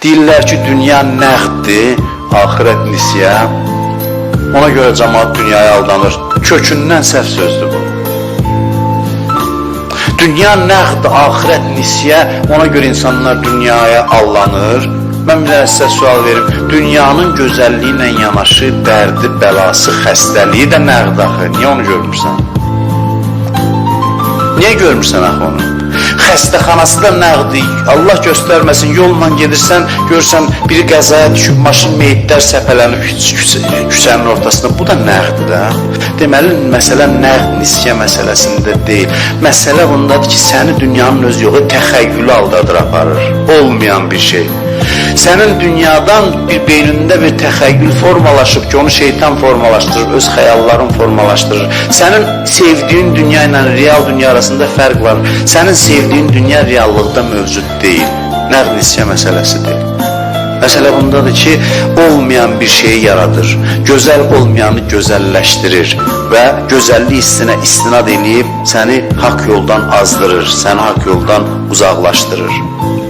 Deyirlər ki, dünya nəqddir, axirət nisyə. Ona görə cəmaat dünyaya aldanır. Kökündən səhv sözdür bu. Dünya nəqd, axirət nisyə, ona görə insanlar dünyaya aldanır. Mən bir sizə sual verim. Dünyanın gözəlliyi ilə yanaşı dərdi, bəlası, xəstəliyi də nəqd axı. Niyə onu görmürsən? Niyə görmürsən axı onu? Xəstəxanası da nəqdi. Allah göstərməsin, yolla gedirsən, görürsən biri qəzaya düşüb, maşın meyitlər səpələnib küçənin ortasında. Bu da nəqdir də. Deməli, məsələ nəqd, nisyə məsələsində deyil. Məsələ bundadır ki, səni dünyanın öz yolu təxəyyülü aldadır, aparır. Olmayan bir şey. Sənin dünyadan bir beynində bir təxəyyül formalaşıb ki, onu şeytan formalaşdırır, öz xəyalların formalaşdırır. Sənin sevdiyin dünya ilə real dünya arasında fərq var. Sənin sevdiyin dünya reallıqda mövcud deyil. Nəqd nisyə məsələsidir. Məsələ bundadır ki, olmayan bir şeyi yaradır. Gözəl olmayanı gözəlləşdirir və gözəllik hissinə istinad edib səni haqq yoldan azdırır, səni haqq yoldan uzaqlaşdırır.